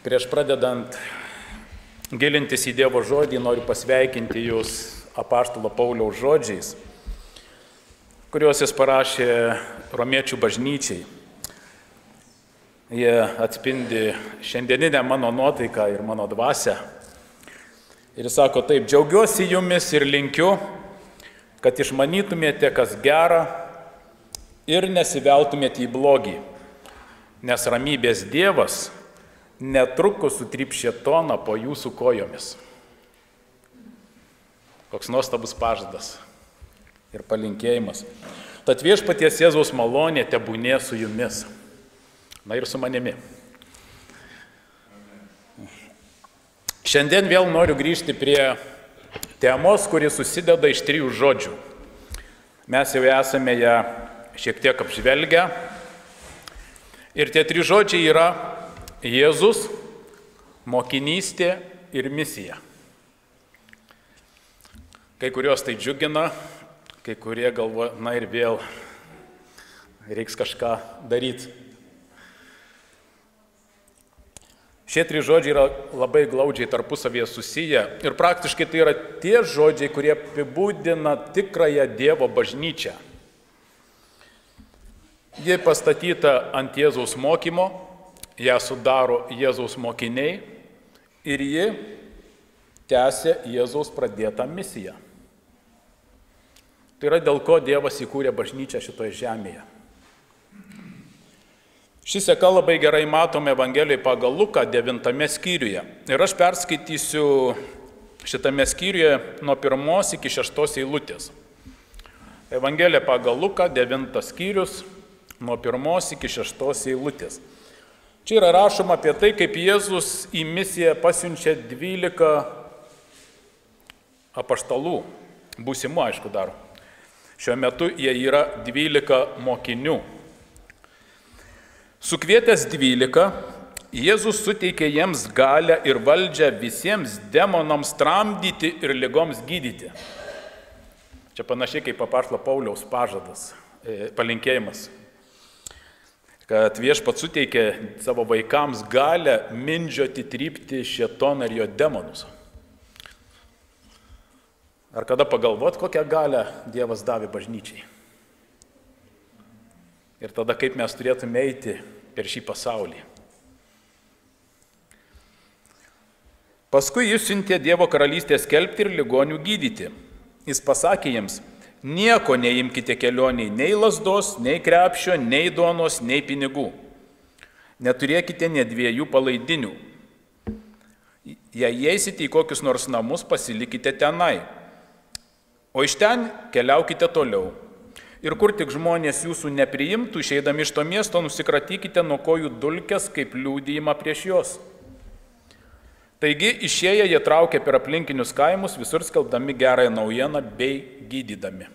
Prieš pradedant gilintis į Dievo žodį, noriu pasveikinti jūs apaštalo Pauliaus žodžiais, kuriuos jis parašė romiečių bažnyčiai. Jie atspindi šiandieninę mano nuotaiką ir mano dvasią. Ir jis sako taip: džiaugiuosi jumis ir linkiu, kad išmanytumėte, kas gera, ir nesiveltumėte į blogį, nes ramybės Dievas netrukus sutryps šėtoną po jūsų kojomis. Koks nuostabus pažadas ir palinkėjimas. Tad viešpaties Jėzaus malonė tebūnė su jumis. Na ir su manimi. Šiandien vėl noriu grįžti prie temos, kuri susideda iš 3 žodžių. Mes jau esame ją šiek tiek apžvelgę. Ir tie 3 žodžiai yra Jėzus, mokinystė ir misija. Kai kurios tai džiugina, kai kurie galvoja, na ir vėl reiks kažką daryti. Šie 3 žodžiai yra labai glaudžiai tarpusavėje susiję ir praktiškai tai yra tie žodžiai, kurie apibūdina tikrąją Dievo bažnyčią. Ji pastatyta ant Jėzaus mokymo, ją sudaro Jėzaus mokiniai ir ji tęsia Jėzaus pradėtą misiją. Tai yra dėl ko Dievas įkūrė bažnyčią šitoje žemėje. Ši seka labai gerai matome Evangelijoje pagal Luką 9 skyriuje. Ir aš perskaitysiu šitame skyriuje nuo 1 iki 6 eilutės. Evangelija pagal Luką 9 skyrius nuo 1 iki 6 eilutės. Čia yra rašoma apie tai, kaip Jėzus į misiją pasiunčia 12 apaštalų, būsimų aišku dar. Šiuo metu jie yra 12 mokinių. Sukvietęs 12, Jėzus suteikė jiems galią ir valdžią visiems demonams tramdyti ir ligoms gydyti. Čia panašiai kaip apaštalo Pauliaus pažadas, palinkėjimas, kad viešpats suteikė savo vaikams galę mindžioti, trypti šėtoną ir jo demonus. Ar kada pagalvot, kokią galę Dievas davė bažnyčiai? Ir tada kaip mes turėtume eiti per šį pasaulį. Paskui jis siuntė Dievo karalystę skelbti ir ligonių gydyti. Jis pasakė jiems: nieko neimkite kelioniai, nei lazdos, nei krepšio, nei duonos, nei pinigų. Neturėkite nė 2 palaidinių. Jei eisite į kokius nors namus, pasilikite tenai. O iš ten keliaukite toliau. Ir kur tik žmonės jūsų nepriimtų, išeidami iš to miesto, nusikratykite nuo kojų dulkes kaip liudijimą prieš juos. Taigi išėję jie traukė per aplinkinius kaimus, visur skelbdami gerąją naujieną bei gydydami.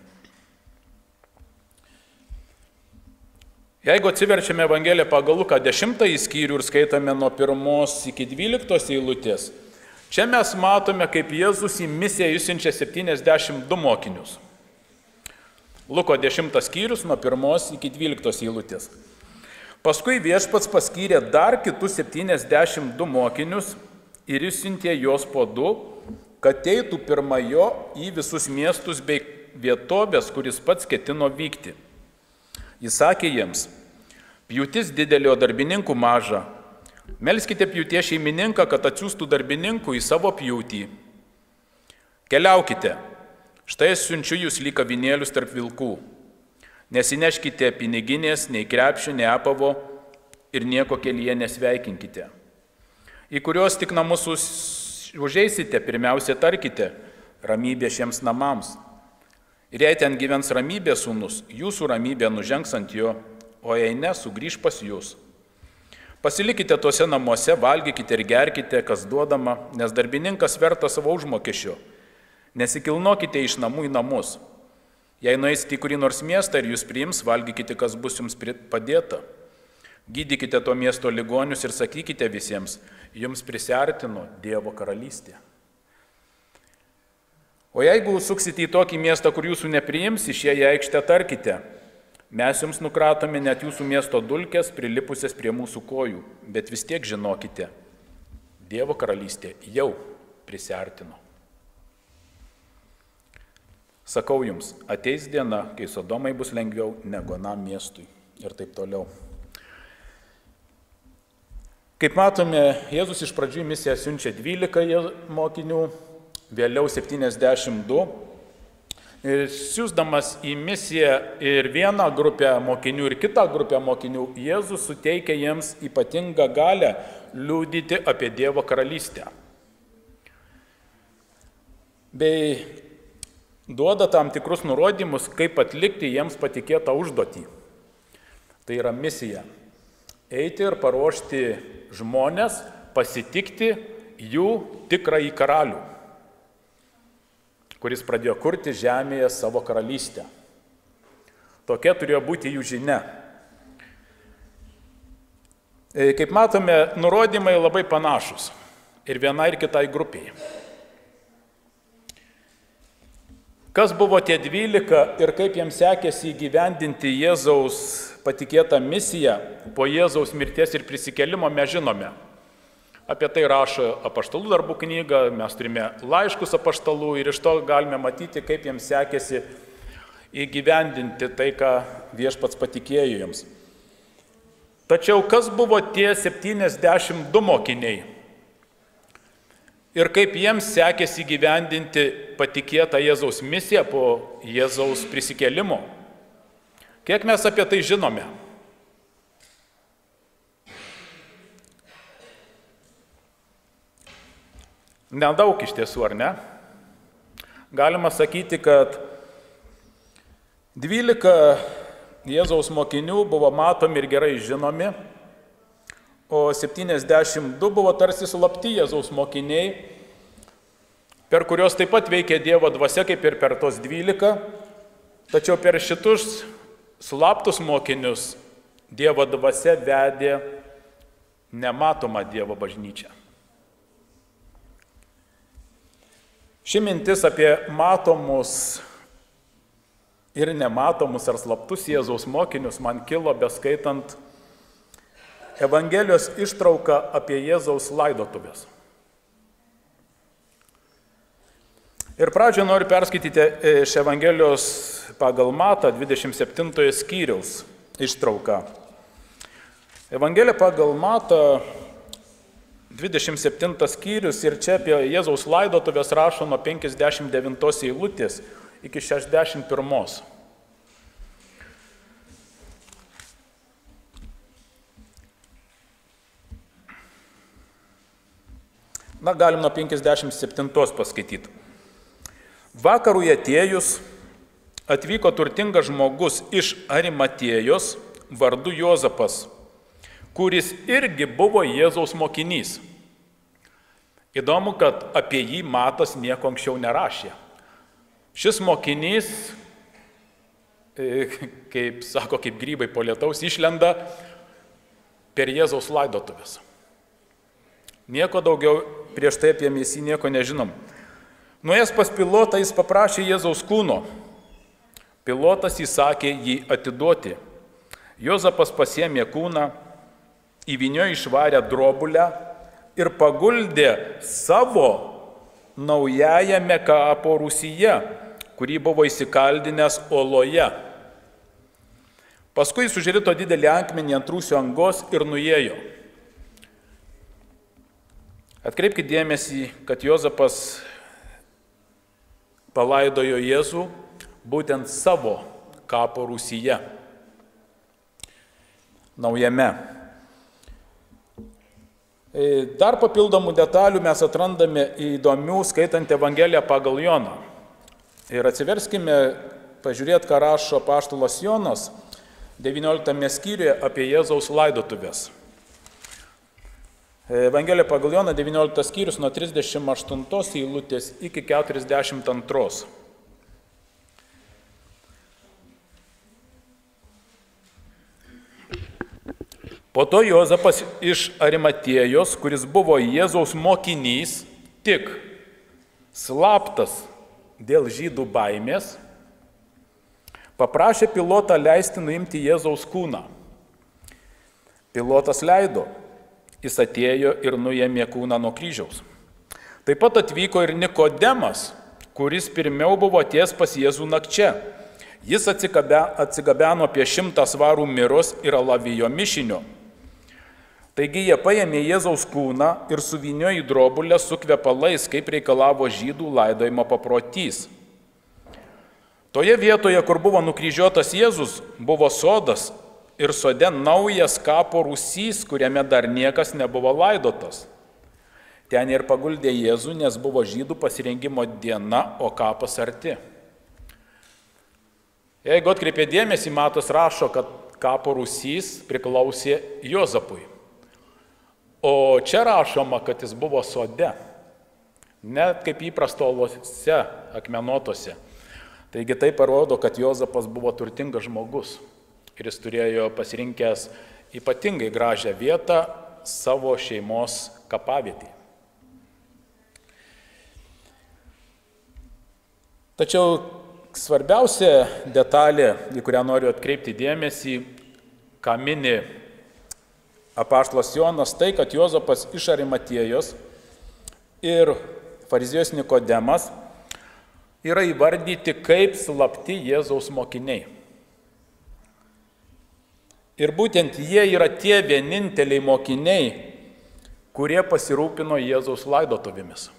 Jeigu atsiverčiame Evangeliją pagal Luką 10 skyrių ir skaitame nuo 1 iki 12 eilutės, čia mes matome, kaip Jėzus į misiją išsiunčia 72 mokinius. Luko 10 skyrius nuo 1 iki 12 eilutės. Paskui viešpats paskyrė dar kitus 72 mokinius ir išsiuntė juos po 2, kad eitų pirma jo į visus miestus bei vietovės, kuris pats ketino vykti. Jis sakė jiems: pjūtis didelė, o darbininkų maža. Melskite pjūties šeimininką, kad atsiųstų darbininkų į savo pjūtį. Keliaukite. Štai siunčiu jūs lyg avinėlius tarp vilkų. Nesineškite piniginės, nei krepšio, nei apavo ir nieko kelyje nesveikinkite. Į kuriuos tik namus užeisite, pirmiausia tarkite: ramybė šiems namams. Ir jei ten gyvens ramybės sūnus, jūsų ramybė nužengs ant jo, o jei ne, sugrįš pas jūs. Pasilikite tuose namuose, valgykite ir gerkite, kas duodama, nes darbininkas vertas savo užmokesčio. Nesikilnokite iš namų į namus. Jei nueisite į kurį nors miestą ir jūs priims, valgykite, kas bus jums padėta. Gydykite to miesto ligonius ir sakykite visiems: jums prisiartino Dievo karalystė. O jeigu suksite į tokį miestą, kur jūsų nepriims, išėję į aikštę tarkite: Mes jums nukratome net jūsų miesto dulkes, prilipusias prie mūsų kojų, bet vis tiek žinokite, Dievo karalystė jau prisiartino. Sakau jums, ateis diena, kai Sodomai bus lengviau negu anam miestui. Ir taip toliau. Kaip matome, Jėzus iš pradžių į misiją siunčia 12 mokinių, vėliau 72. Ir siųsdamas į misiją ir vieną grupę mokinių, ir kitą grupę mokinių, Jėzus suteikia jiems ypatingą galią liudyti apie Dievo karalystę. Bei duoda tam tikrus nurodymus, kaip atlikti jiems patikėtą užduotį. Tai yra misija. Eiti ir paruošti žmonės, pasitikti jų tikrąjį karalių, kuris pradėjo kurti žemėje savo karalystę. Tokia turėjo būti jų žinia. Kaip matome, nurodymai labai panašus ir vienai ir kitai grupiai. Kas buvo tie 12 ir kaip jiems sekėsi įgyvendinti Jėzaus patikėtą misiją po Jėzaus mirties ir prisikėlimo, mes žinome. Apie tai rašo Apaštalų darbų knyga, mes turime laiškus apaštalų ir iš to galime matyti, kaip jiems sekėsi įgyvendinti tai, ką Viešpats patikėjo jiems. Tačiau kas buvo tie 72 mokiniai? Ir kaip jiems sekėsi įgyvendinti patikėtą Jėzaus misiją po Jėzaus prisikėlimo? Kiek mes apie tai žinome? Nedaug iš tiesų, ar ne? Galima sakyti, kad 12 Jėzaus mokinių buvo matomi ir gerai žinomi, o 72 buvo tarsi slapti Jėzaus mokiniai, per kurios taip pat veikė Dievo dvasia, kaip ir per tos 12, tačiau per šitus slaptus mokinius Dievo dvasia vedė nematomą Dievo bažnyčią. Ši mintis apie matomus ir nematomus ar slaptus Jėzaus mokinius man kilo beskaitant Evangelijos ištrauką apie Jėzaus laidotuvės. Ir pradžioje noriu perskaityti iš Evangelijos pagal Matą 27 skyriaus ištrauką. Evangelija pagal Matą 27 skyrius ir čia apie Jėzaus laidotuvės rašo nuo 59 eilutės iki 61. Na, galim nuo 57 paskaityti. Vakarui atėjus atvyko turtingas žmogus iš Arimatėjos vardu Jozapas, kuris irgi buvo Jėzaus mokinys. Įdomu, kad apie jį Matas nieko anksčiau nerašė. Šis mokinys, kaip sako, kaip grybai po lietaus, išlenda per Jėzaus laidotuvės. Nieko daugiau prieš tai apie jį nieko nežinom. Nuėjęs pas Pilotą jis paprašė Jėzaus kūno. Pilotas įsakė jį atiduoti. Jozapas pasiėmė kūną, įvyniojo išvarę drobulę ir paguldė savo naujajame kapo rūsyje, kurį buvo įsikaldinęs oloje. Paskui jis užrito didelį akmenį ant rūsio angos ir nuėjo. Atkreipkite dėmesį, kad Jozapas palaidojo Jėzų būtent savo kapo rūsyje, naujame. Dar papildomų detalių mes atrandame įdomių skaitant Evangeliją pagal Joną. Ir atsiverskime, pažiūrėt, ką rašo apaštalas Jonas 19 skyriuje apie Jėzaus laidotuvės. Evangelija pagal Joną 19 skyrius nuo 38 eilutės iki 42. Po to Jozapas iš Arimatėjos, kuris buvo Jėzaus mokinys, tik slaptas dėl žydų baimės, paprašė Pilotą leisti nuimti Jėzaus kūną. Pilotas leido. jis atėjo ir nuėmė kūną nuo kryžiaus. Taip pat atvyko ir Nikodemas, kuris pirmiau buvo atėjęs pas Jėzų nakčia. Jis atsigabeno apie 100 svarų miros ir alavijo mišinio. Taigi jie paėmė Jėzaus kūną ir suvyniojo į drobulę su kvepalais, kaip reikalavo žydų laidojimo paprotys. Toje vietoje, kur buvo nukryžiuotas Jėzus, buvo sodas ir sode naujas kapo rūsys, kuriame dar niekas nebuvo laidotas. Ten ir paguldė Jėzų, nes buvo žydų pasirengimo diena, o kapas arti. Jeigu atkreipė dėmesį, Matas rašo, kad kapo rūsys priklausė Juozapui. O čia rašoma, kad jis buvo sode, net kaip įprasto olose akmenuotose. Taigi tai parodo, kad Juozapas buvo turtingas žmogus ir jis turėjo pasirinkęs ypatingai gražią vietą savo šeimos kapavietėje. Tačiau svarbiausia detalė, į kurią noriu atkreipti dėmesį, ką mini apaštalas Jonas, tai, kad Juozapas iš Arimatėjos ir fariziejus Nikodemas yra įvardyti kaip slapti Jėzaus mokiniai. Ir būtent jie yra tie vieninteliai mokiniai, kurie pasirūpino Jėzaus laidotuvėmis.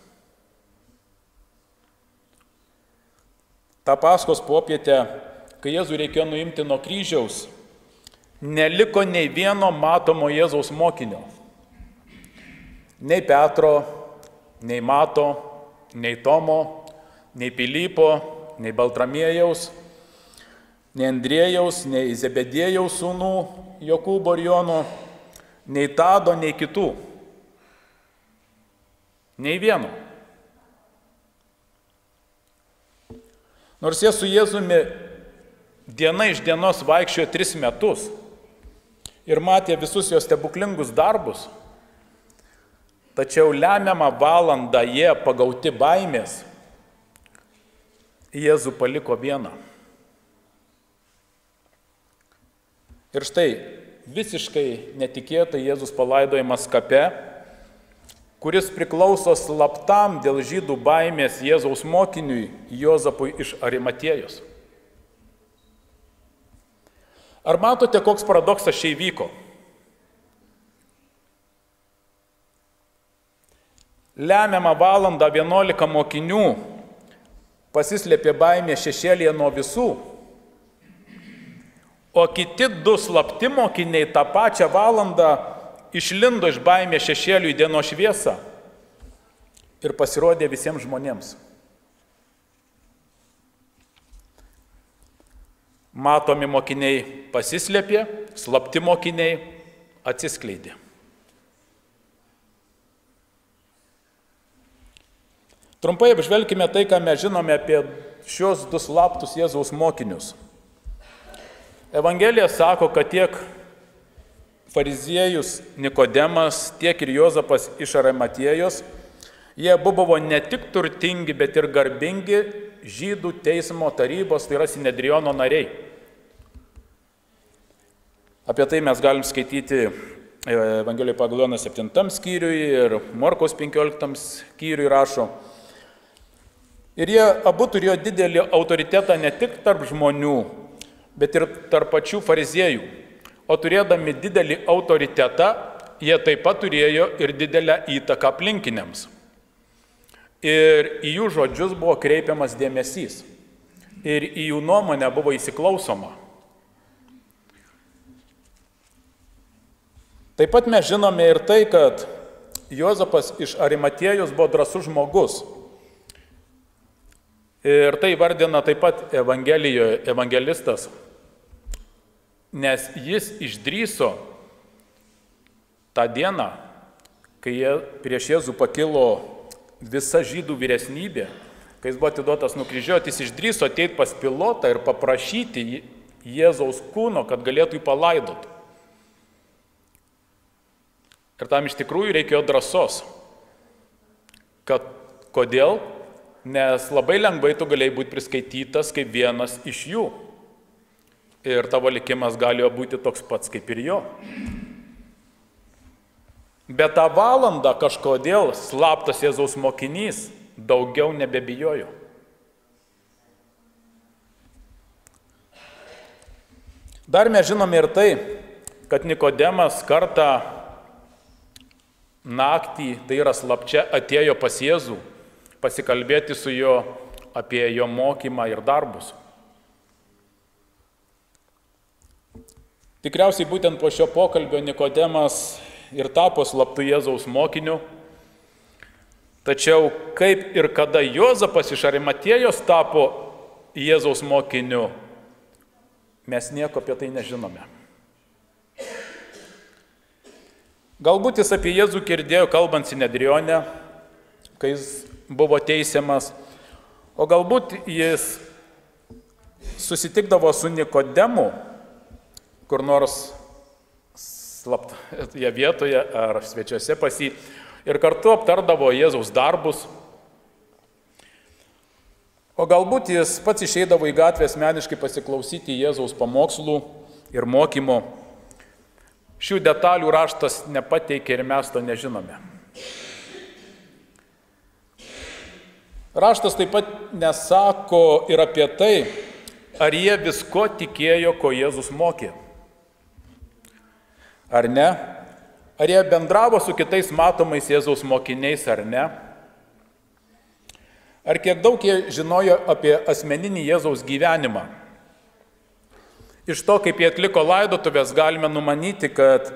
Ta Paskos popietę, kai Jėzų reikėjo nuimti nuo kryžiaus, neliko nei vieno matomo Jėzaus mokinio. Nei Petro, nei Mato, nei Tomo, nei Pilypo, nei Baltramiejaus, nei Andriejaus, nei Zebediejaus sūnų Jokūbo ir Jono, nei Tado, nei kitų. Nei vieno. Nors jie su Jėzumi diena iš dienos vaikščiojo 3 metus ir matė visus jo stebuklingus darbus, tačiau lemiamą valandą jie pagauti baimės Jėzų paliko vieną. Ir štai visiškai netikėtai Jėzus palaidojamas kape, kuris priklauso slaptam dėl žydų baimės Jėzaus mokiniui Juozapui iš Arimatėjos. Ar matote, koks paradoksas čia įvyko? Lemiamą valandą 11 mokinių pasislėpė baimė šešėlyje nuo visų, o kiti 2 slapti mokiniai tą pačią valandą išlindo iš baimės šešėlių į dienos šviesą ir pasirodė visiems žmonėms. Matomi mokiniai pasislėpė, slapti mokiniai atsiskleidė. Trumpai apžvelkime tai, ką mes žinome apie šios 2 slaptus Jėzaus mokinius. Evangelija sako, kad tiek fariziejus Nikodemas, tiek ir Juozapas iš Arimatėjos, jie buvo ne tik turtingi, bet ir garbingi žydų teismo tarybos, tai yra Sinedriono nariai. Apie tai mes galim skaityti Evangelijoje pagal Joną 7 skyriui ir Morkaus 15 skyriui rašo. Ir jie abu turėjo didelį autoritetą ne tik tarp žmonių, bet ir tarp pačių fariziejų. O turėdami didelį autoritetą, jie taip pat turėjo ir didelę įtaką aplinkiniams. Ir į jų žodžius buvo kreipiamas dėmesys. Ir į jų nuomonę buvo įsiklausoma. Taip pat mes žinome ir tai, kad Juozapas iš Arimatėjos buvo drąsus žmogus. Ir tai vardina taip pat Evangelijoje evangelistas, nes jis išdrįso tą dieną, kai prieš Jėzų pakilo visa žydų vyresnybė, kai jis buvo atiduotas nukryžiuoti, jis išdrįso ateiti pas Pilotą ir paprašyti Jėzaus kūno, kad galėtų jį palaidoti. Ir tam iš tikrųjų reikėjo drąsos. Kodėl? Nes labai lengvai tu galėjai būti priskaitytas kaip vienas iš jų. Ir tavo likimas galėjo būti toks pats kaip ir jo. Bet tą valandą kažkodėl slaptas Jėzaus mokinys daugiau nebebijojo. Dar mes žinome ir tai, kad Nikodemas kartą naktį, tai yra slapčia, atėjo pas Jėzų pasikalbėti su juo apie jo mokymą ir darbus. Tikriausiai būtent po šio pokalbio Nikodemas ir tapo slaptu Jėzaus mokiniu, tačiau kaip ir kada Juozapas iš Arimatėjos tapo Jėzaus mokiniu, mes nieko apie tai nežinome. Galbūt jis apie Jėzų girdėjo kalbant Sinedrione, kai jis buvo teisiamas, o galbūt jis susitikdavo su Nikodemu, kur nors slaptoje vietoje ar svečiuose pas jį, ir kartu aptardavo Jėzaus darbus. O galbūt jis pats išeidavo į gatvę asmeniškai pasiklausyti Jėzaus pamokslų ir mokymo. Šių detalių raštas nepateikia ir mes to nežinome. Raštas taip pat nesako ir apie tai, ar jie visko tikėjo, ko Jėzus mokė. Ar ne? Ar jie bendravo su kitais matomais Jėzaus mokiniais ar ne? Ar kiek daug jie žinojo apie asmeninį Jėzaus gyvenimą? Iš to, kaip jie atliko laidotuvės, galime numanyti, kad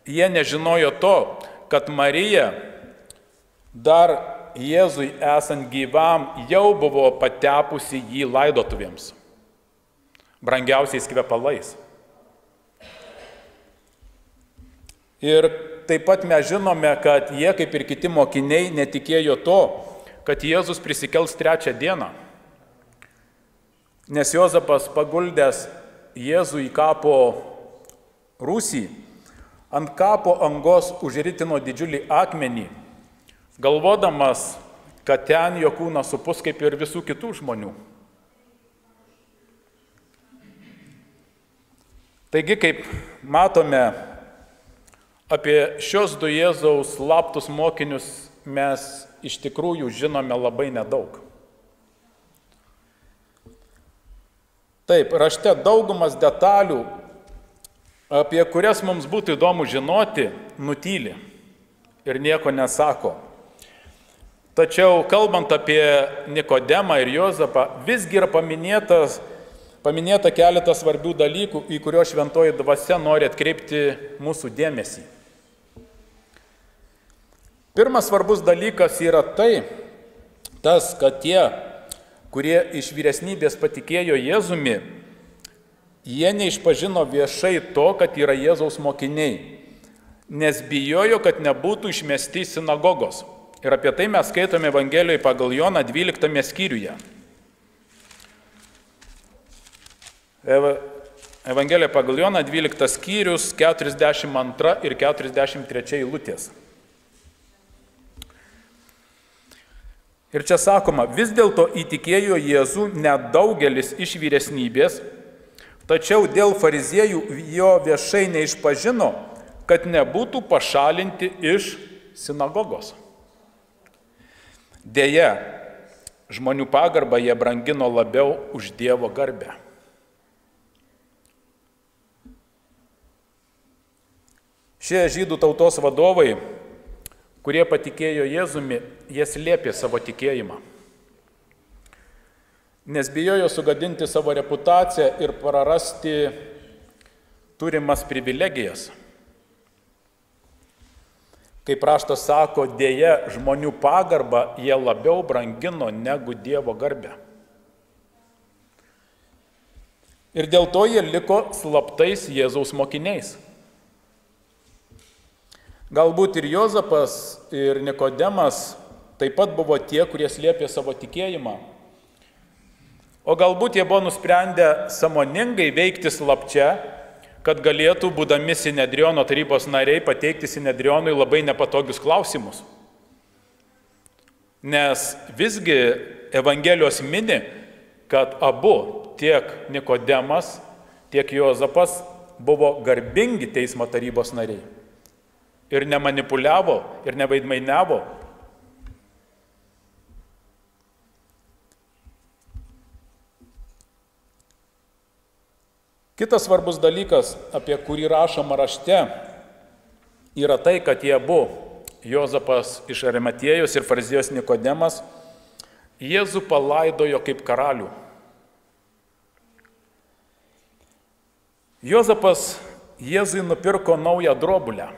jie nežinojo to, kad Marija dar Jėzui esant gyvam jau buvo patepusi jį laidotuvėms, brangiausiais kvepalais. Ir taip pat mes žinome, kad jie, kaip ir kiti mokiniai, netikėjo to, kad Jėzus prisikels 3 dieną. Nes Juozapas paguldęs Jėzų į kapo rūsį, ant kapo angos užritino didžiulį akmenį, galvodamas, kad ten jo kūnas supus kaip ir visų kitų žmonių. Taigi, kaip matome, apie šios du Jėzaus slaptus mokinius mes iš tikrųjų žinome labai nedaug. Taip, rašte daugumas detalių, apie kurias mums būtų įdomu žinoti, nutyli ir nieko nesako. Tačiau, kalbant apie Nikodemą ir Juozapą, visgi yra paminėta keletas svarbių dalykų, į kuriuos šventoji dvasia nori atkreipti mūsų dėmesį. Pirmas svarbus dalykas yra tas, kad tie, kurie iš vyresnybės patikėjo Jėzumi, jie neišpažino viešai to, kad yra Jėzaus mokiniai, nes bijojo, kad nebūtų išmesti į sinagogos. Ir apie tai mes skaitome Evangelijoje pagal Joną 12 skyriuje. Evangelija pagal Joną 12 skyrius, 42 ir 43 eilutės. Ir čia sakoma, vis dėlto įtikėjo Jėzų nedaugelis iš vyresnybės, tačiau dėl fariziejų jo viešai neišpažino, kad nebūtų pašalinti iš sinagogos. Deja, žmonių pagarbą jie brangino labiau už Dievo garbę. Šie žydų tautos vadovai, kurie patikėjo Jėzumi, jie slėpė savo tikėjimą, nes bijojo sugadinti savo reputaciją ir prarasti turimas privilegijas. Kaip raštas sako, dėja žmonių pagarbą jie labiau brangino negu Dievo garbę. Ir dėl to jie liko slaptais Jėzaus mokiniais. Galbūt ir Juozapas, ir Nikodemas taip pat buvo tie, kurie slėpė savo tikėjimą. O galbūt jie buvo nusprendę sąmoningai veikti slapčia, kad galėtų, būdami Sinedriono tarybos nariai, pateikti Sinedrionui labai nepatogius klausimus. Nes visgi Evangelijos mini, kad abu, tiek Nikodemas, tiek Juozapas, buvo garbingi teismo tarybos nariai. ir nemanipuliavo, ir nevaidmainiavo. Kitas svarbus dalykas, apie kurį rašoma rašte, yra tai, kad jie abu, Juozapas iš Arimatėjos ir fariziejus Nikodemas, Jėzų palaidojo kaip karalių. Juozapas Jėzui nupirko naują drobulę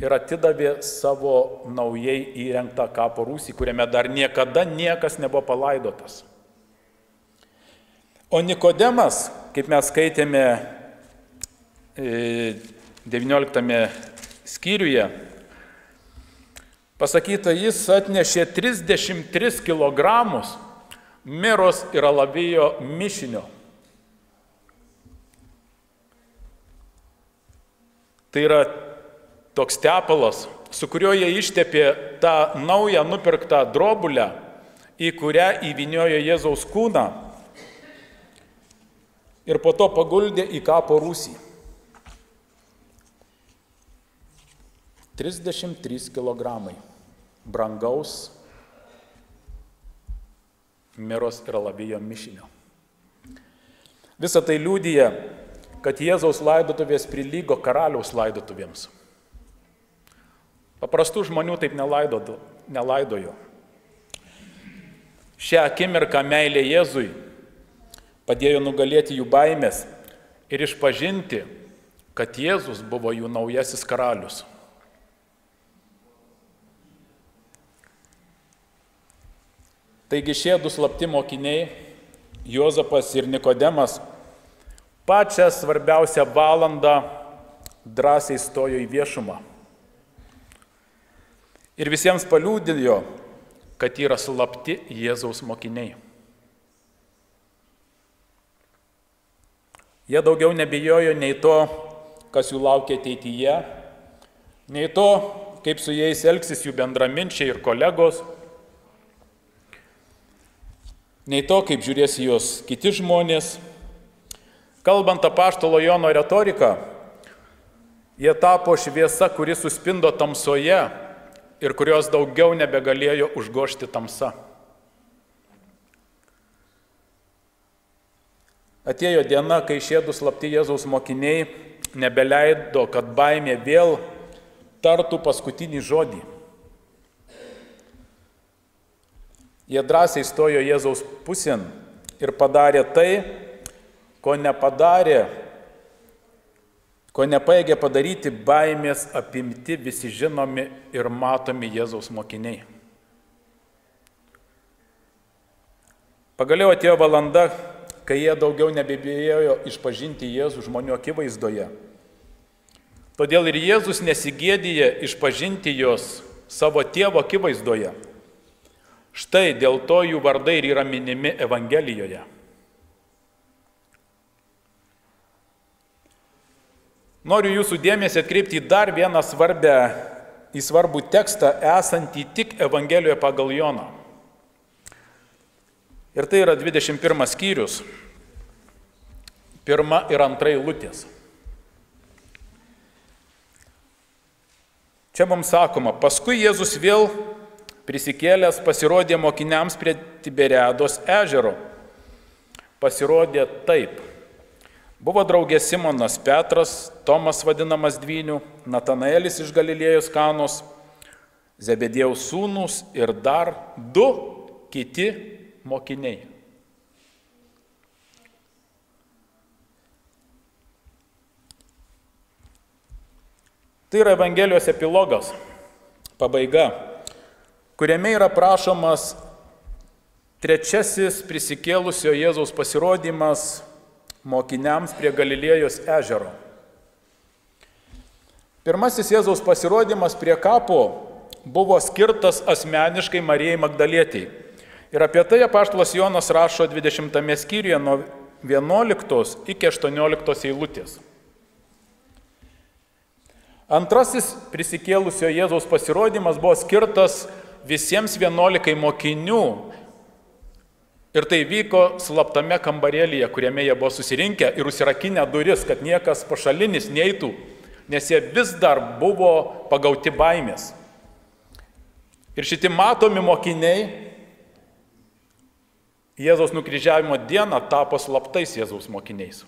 ir atidavė savo naujai įrengtą kapo rūsį, kuriame dar niekada niekas nebuvo palaidotas. O Nikodemas, kaip mes skaitėme 19 skyriuje, pasakyta, jis atnešė 33 kg miros ir alavijo mišinio. Tai yra toks tepalas, su kuriuo jie ištepė tą naują nupirktą drobulę, į kurią įvyniojo Jėzaus kūną ir po to paguldė į kapo rūsį. 33 kg brangaus miros ir alavijo mišinio. Visa tai liudija, kad Jėzaus laidotuvės prilygo karaliaus laidotuvėms. Paprastų žmonių taip nelaidojo. Šią akimirką meilė Jėzui padėjo nugalėti jų baimės ir išpažinti, kad Jėzus buvo jų naujasis karalius. Taigi šie du slapti mokiniai, Juozapas ir Nikodemas, pačią svarbiausią valandą drąsiai stojo į viešumą. Ir visiems paliudijo, kad yra slapti Jėzaus mokiniai. Jie daugiau nebijojo nei to, kas jų laukia ateityje, nei to, kaip su jais elgsis jų bendraminčiai ir kolegos, nei to, kaip žiūrės juos kiti žmonės. Kalbant apaštalo Jono retoriką, jie tapo šviesa, kuri suspindo tamsoje ir kurios daugiau nebegalėjo užgožti tamsa. Atėjo diena, kai šie du slapti Jėzaus mokiniai nebeleido, kad baimė vėl tartų paskutinį žodį. Jie drąsiai stojo Jėzaus pusėn ir padarė tai, ko nepaėgė padaryti baimės apimti visi žinomi ir matomi Jėzaus mokiniai. Pagaliau atėjo valanda, kai jie daugiau nebebijojo išpažinti Jėzų žmonių akivaizdoje. Todėl ir Jėzus nesigėdija išpažinti jos savo tėvo akivaizdoje. Štai dėl to jų vardai ir yra minimi Evangelijoje. Noriu jūsų dėmesį atkreipti į dar vieną svarbų tekstą, esantį tik Evangelijoje pagal Joną. Ir tai yra 21 skyrius, 1 ir 2 eilutės. Čia mums sakoma, paskui Jėzus vėl prisikėlęs pasirodė mokiniams prie Tiberiados ežero. Pasirodė taip. Buvo draugė Simonas Petras, Tomas vadinamas Dvyniu, Natanaelis iš Galilėjos Kanos, Zebediejaus sūnūs ir dar 2 kiti mokiniai. Tai yra Evangelijos epilogas, pabaiga, kuriame yra prašomas trečiasis prisikėlusio Jėzaus pasirodymas mokiniams prie Galilėjos ežero. Pirmasis Jėzaus pasirodymas prie kapo buvo skirtas asmeniškai Marijai Magdalietei. Ir apie tai apaštalas Jonas rašo 20 skyriuje nuo 11 iki 18 eilutės. Antrasis prisikėlusio Jėzaus pasirodymas buvo skirtas visiems 11 mokinių. Ir tai vyko slaptame kambarėlyje, kuriame jie buvo susirinkę ir užsirakinę duris, kad niekas pašalinis neįtų nes jie vis dar buvo pagauti baimės. Ir šitie matomi mokiniai Jėzaus nukryžiavimo dieną tapo slaptais Jėzaus mokiniais.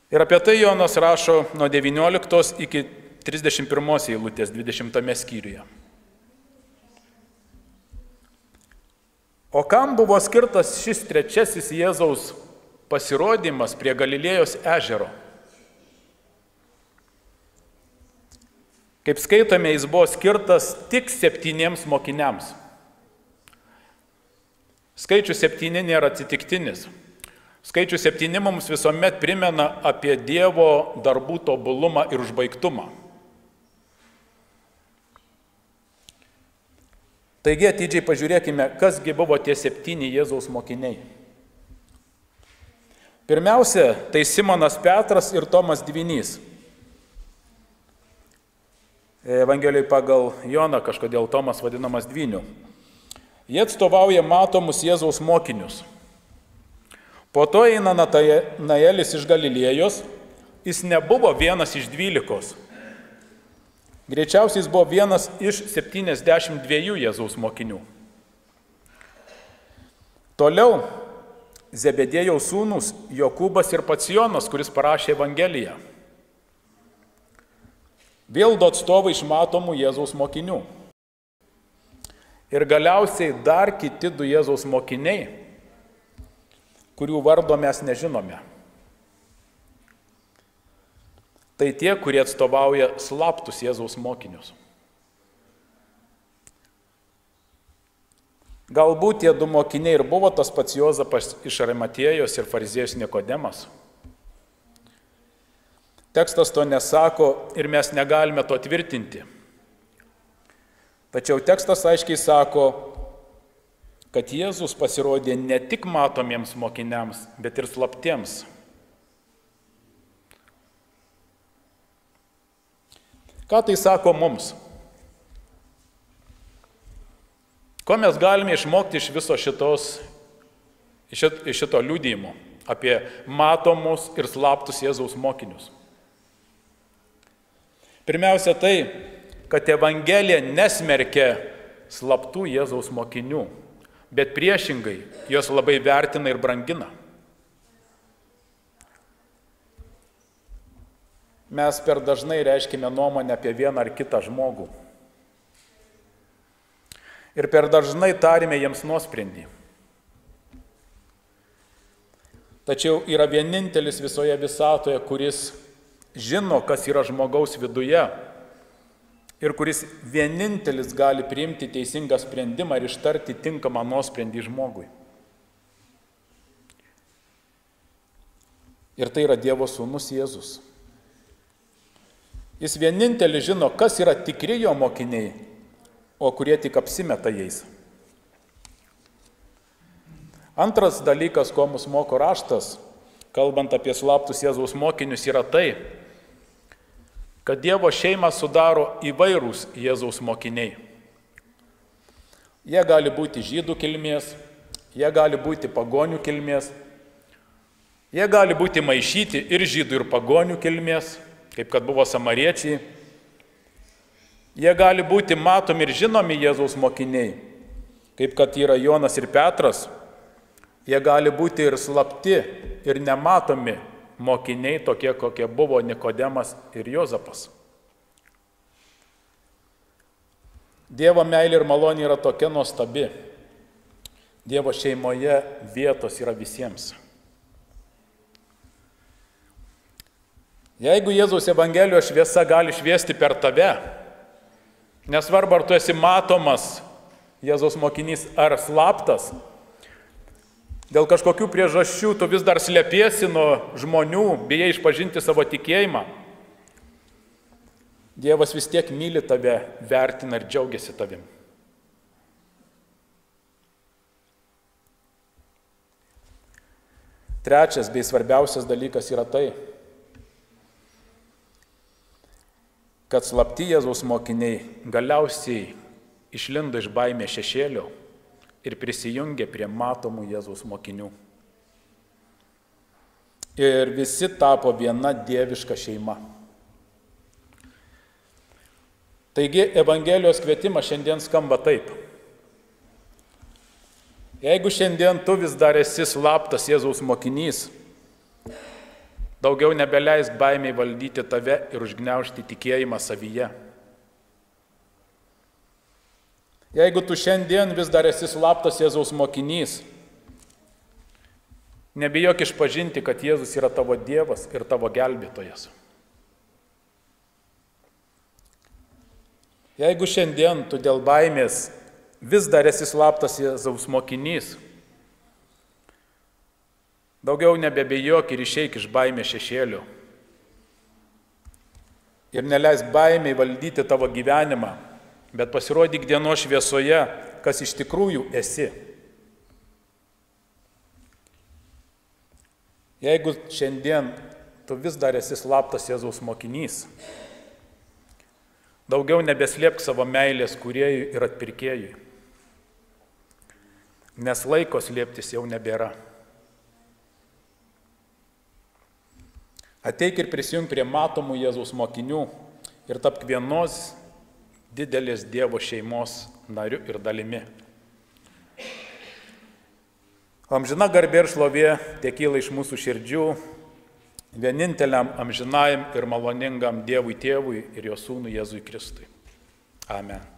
Ir apie tai Jonas rašo nuo 19 iki 31 eilutės 20 skyriuje. O kam buvo skirtas šis trečiasis Jėzaus pasirodymas prie Galilėjos ežero? Kaip skaitome, jis buvo skirtas tik 7 mokiniams. Skaičius 7 nėra atsitiktinis. Skaičius 7 mums visuomet primena apie Dievo darbų tobulumą ir užbaigtumą. Taigi atidžiai pažiūrėkime, kasgi buvo tie 7 Jėzaus mokiniai. Pirmiausia, tai Simonas Petras ir Tomas Dvynys. Evangelijai pagal Joną kažkodėl Tomas vadinamas Dvyniu. Jie atstovauja matomus Jėzaus mokinius. Po to eina Natanaelis iš Galilėjos, jis nebuvo vienas iš 12. Greičiausiai jis buvo vienas iš 72 Jėzaus mokinių. Toliau Zebedėjaus sūnūs Jokūbas ir pats Jonas, kuris parašė Evangeliją. Vėl du atstovai iš matomų Jėzaus mokinių. Ir galiausiai dar kiti 2 Jėzaus mokiniai, kurių vardo mes nežinome. Tai tie, kurie atstovauja slaptus Jėzaus mokinius. Galbūt tie 2 mokiniai ir buvo tas pats Jozapas iš Arimatėjos ir fariziejus Nikodemas. Tekstas to nesako ir mes negalime to tvirtinti. Tačiau tekstas aiškiai sako, kad Jėzus pasirodė ne tik matomiems mokiniams, bet ir slaptiems. Ką tai sako mums? Ko mes galime išmokti iš viso šito liudijimo apie matomus ir slaptus Jėzaus mokinius? Pirmiausia tai, kad Evangelija nesmerkia slaptų Jėzaus mokinių, bet priešingai jos labai vertina ir brangina. Mes per dažnai reiškime nuomonę apie vieną ar kitą žmogų. Ir per dažnai tarime jiems nuosprendį. Tačiau yra vienintelis visoje visatoje, kuris žino, kas yra žmogaus viduje ir kuris vienintelis gali priimti teisingą sprendimą ir ištarti tinkamą nuosprendį žmogui. Ir tai yra Dievo sūnus Jėzus. Jis vienintelis žino, kas yra tikri jo mokiniai, o kurie tik apsimeta jais. Antras dalykas, ko mus moko raštas, kalbant apie slaptus Jėzaus mokinius, yra tai, kad Dievo šeimą sudaro įvairūs Jėzaus mokiniai. Jie gali būti žydų kilmės, jie gali būti pagonių kilmės, jie gali būti maišyti ir žydų ir pagonių kilmės, kaip kad buvo samariečiai. Jie gali būti matomi ir žinomi Jėzaus mokiniai, kaip kad yra Jonas ir Petras. Jie gali būti ir slapti, ir nematomi mokiniai, tokie kokie buvo Nikodemas ir Jozapas. Dievo meilė ir malonė yra tokia nuostabi. Dievo šeimoje vietos yra visiems. Jeigu Jėzaus Evangelijos šviesa gali šviesti per tave, nesvarbu, ar tu esi matomas Jėzaus mokinys ar slaptas, dėl kažkokių priežasčių tu vis dar slepiesi nuo žmonių, bijai išpažinti savo tikėjimą, Dievas vis tiek myli tave, vertina ir džiaugiasi tavim. Trečias bei svarbiausias dalykas yra tai, kad slapti Jėzaus mokiniai galiausiai išlindo iš baimės šešėlio ir prisijungė prie matomų Jėzaus mokinių. ir visi tapo viena dieviška šeima. Taigi Evangelijos kvietimas šiandien skamba taip. Jeigu šiandien tu vis dar esi slaptas Jėzaus mokinys, daugiau nebeleisk baimiai valdyti tave ir užgniaužti tikėjimą savyje. Jeigu tu šiandien vis dar esi slaptas Jėzaus mokinys, nebijok išpažinti, kad Jėzus yra tavo Dievas ir tavo gelbėtojas. Jeigu šiandien tu dėl baimės vis dar esi slaptas Jėzaus mokinys, daugiau nebebijok ir išeik iš baimės šešėlių. Ir neleisk baimiai valdyti tavo gyvenimą, bet pasirodyk dienos šviesoje, kas iš tikrųjų esi. Jeigu šiandien tu vis dar esi slaptas Jėzaus mokinys, daugiau nebeslėpk savo meilės kūrėjui ir atpirkėjui, nes laiko slėptis jau nebėra. Ateik ir prisijung prie matomų Jėzaus mokinių ir tapk vienos didelės Dievo šeimos nariu ir dalimi. Amžina garbė ir šlovė tekyla iš mūsų širdžių vieninteliam amžinajam ir maloningam Dievui Tėvui ir jo Sūnui Jėzui Kristui. Amen.